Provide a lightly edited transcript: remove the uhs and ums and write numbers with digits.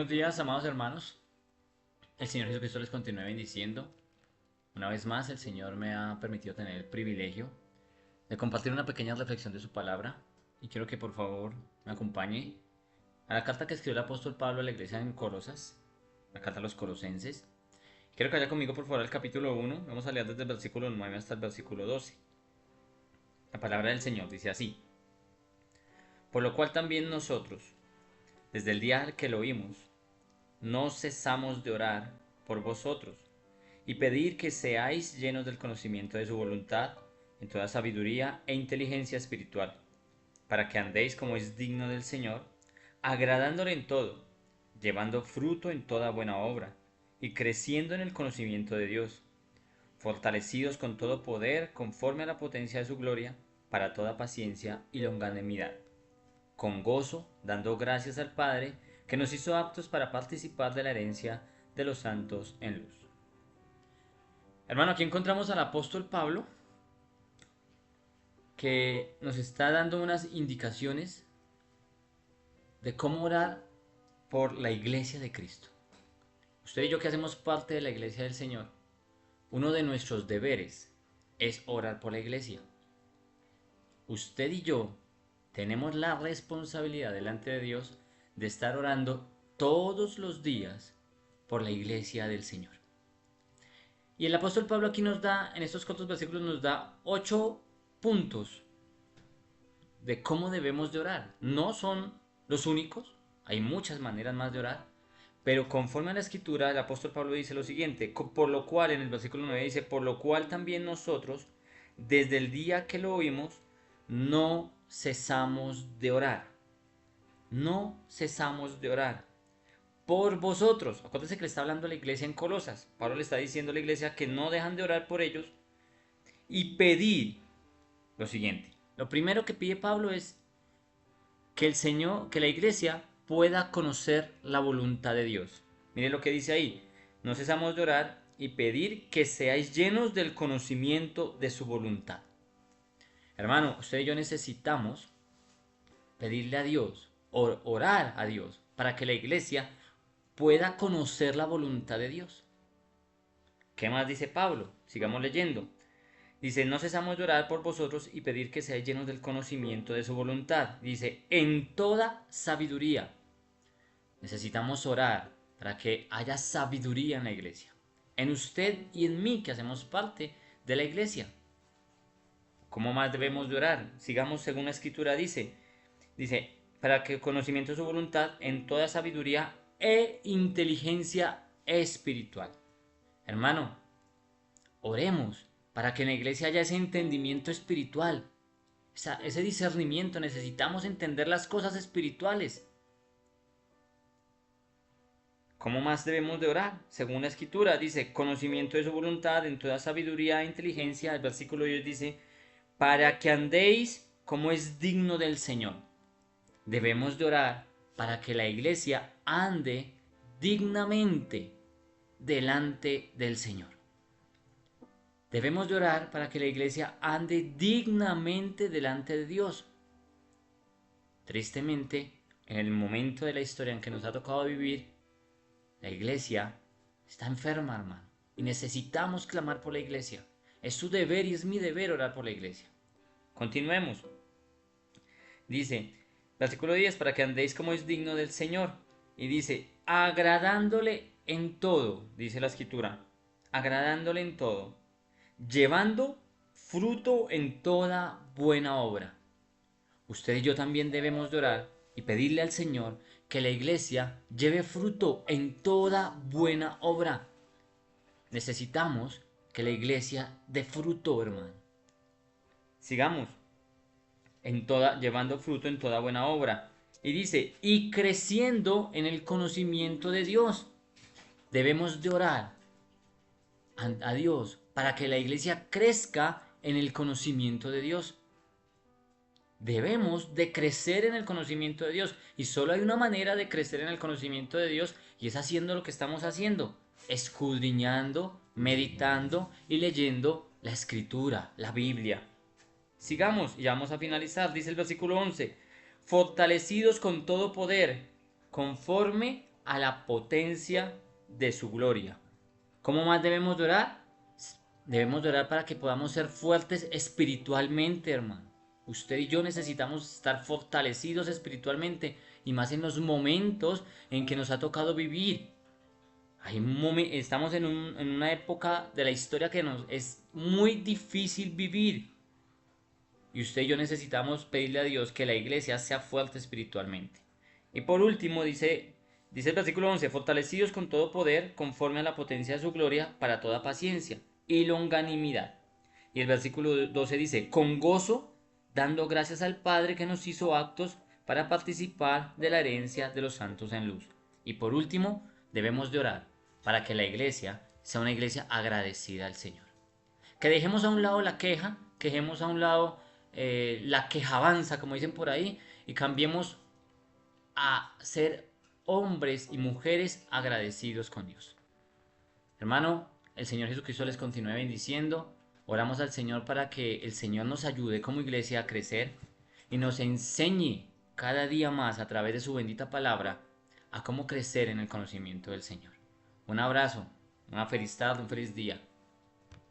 Buenos días, amados hermanos. El Señor Jesucristo les continúe bendiciendo. Una vez más, el Señor me ha permitido tener el privilegio de compartir una pequeña reflexión de su palabra. Y quiero que por favor me acompañe a la carta que escribió el apóstol Pablo a la iglesia en Colosas, la carta a los colosenses. Quiero que vaya conmigo por favor al capítulo 1. Vamos a leer desde el versículo 9 hasta el versículo 12. La palabra del Señor dice así: Por lo cual también nosotros, desde el día que lo oímos, no cesamos de orar por vosotros y pedir que seáis llenos del conocimiento de su voluntad en toda sabiduría e inteligencia espiritual, para que andéis como es digno del Señor, agradándole en todo, llevando fruto en toda buena obra y creciendo en el conocimiento de Dios, fortalecidos con todo poder conforme a la potencia de su gloria, para toda paciencia y longanimidad, con gozo, dando gracias al Padre, que nos hizo aptos para participar de la herencia de los santos en luz. Hermano, aquí encontramos al apóstol Pablo, que nos está dando unas indicaciones de cómo orar por la iglesia de Cristo. Usted y yo, que hacemos parte de la iglesia del Señor, uno de nuestros deberes es orar por la iglesia. Usted y yo tenemos la responsabilidad delante de Dios de estar orando todos los días por la iglesia del Señor. Y el apóstol Pablo aquí nos da, en estos cortos versículos, nos da 8 puntos de cómo debemos de orar. No son los únicos, hay muchas maneras más de orar, pero conforme a la escritura, el apóstol Pablo dice lo siguiente: por lo cual, en el versículo 9 dice, por lo cual también nosotros, desde el día que lo oímos, no cesamos de orar. No cesamos de orar por vosotros. Acuérdense que le está hablando a la iglesia en Colosas. Pablo le está diciendo a la iglesia que no dejan de orar por ellos y pedir lo siguiente. Lo primero que pide Pablo es que el Señor, que la iglesia pueda conocer la voluntad de Dios. Mire lo que dice ahí: no cesamos de orar y pedir que seáis llenos del conocimiento de su voluntad. Hermano, usted y yo necesitamos pedirle a Dios, orar a Dios, para que la iglesia pueda conocer la voluntad de Dios. ¿Qué más dice Pablo? Sigamos leyendo. Dice, no cesamos de orar por vosotros y pedir que seáis llenos del conocimiento de su voluntad. Dice, en toda sabiduría. Necesitamos orar para que haya sabiduría en la iglesia. En usted y en mí, que hacemos parte de la iglesia. ¿Cómo más debemos de orar? Sigamos según la escritura dice, para que el conocimiento de su voluntad en toda sabiduría e inteligencia espiritual. Hermano, oremos para que en la iglesia haya ese entendimiento espiritual, ese discernimiento. Necesitamos entender las cosas espirituales. ¿Cómo más debemos de orar? Según la escritura, dice, conocimiento de su voluntad en toda sabiduría e inteligencia. El versículo 10 dice, para que andéis como es digno del Señor. Debemos de orar para que la iglesia ande dignamente delante del Señor. Debemos de orar para que la iglesia ande dignamente delante de Dios. Tristemente, en el momento de la historia en que nos ha tocado vivir, la iglesia está enferma, hermano, y necesitamos clamar por la iglesia. Es su deber y es mi deber orar por la iglesia. Continuemos. Dice, versículo 10, para que andéis como es digno del Señor. Y dice, agradándole en todo, dice la escritura, agradándole en todo, llevando fruto en toda buena obra. Usted y yo también debemos de orar y pedirle al Señor que la iglesia lleve fruto en toda buena obra. Necesitamos que la iglesia dé fruto, hermano. Sigamos. Llevando fruto en toda buena obra. Y dice, y creciendo en el conocimiento de Dios. Debemos de orar a Dios para que la iglesia crezca en el conocimiento de Dios. Debemos de crecer en el conocimiento de Dios. Y solo hay una manera de crecer en el conocimiento de Dios, y es haciendo lo que estamos haciendo: escudriñando, meditando y leyendo la escritura, la Biblia. Sigamos y ya vamos a finalizar. Dice el versículo 11, fortalecidos con todo poder, conforme a la potencia de su gloria. ¿Cómo más debemos de orar? Debemos de orar para que podamos ser fuertes espiritualmente, hermano. Usted y yo necesitamos estar fortalecidos espiritualmente y más en los momentos en que nos ha tocado vivir. Estamos en una época de la historia que nos es muy difícil vivir. Y usted y yo necesitamos pedirle a Dios que la iglesia sea fuerte espiritualmente. Y por último dice el versículo 11, fortalecidos con todo poder, conforme a la potencia de su gloria, para toda paciencia y longanimidad. Y el versículo 12 dice, con gozo, dando gracias al Padre que nos hizo aptos para participar de la herencia de los santos en luz. Y por último, debemos de orar para que la iglesia sea una iglesia agradecida al Señor. Que dejemos a un lado la queja, que dejemos a un lado la quejabanza, como dicen por ahí, y cambiemos a ser hombres y mujeres agradecidos con Dios. Hermano, el Señor Jesucristo les continúe bendiciendo. Oramos al Señor para que el Señor nos ayude como iglesia a crecer y nos enseñe cada día más a través de su bendita palabra a cómo crecer en el conocimiento del Señor. Un abrazo, una feliz tarde, un feliz día.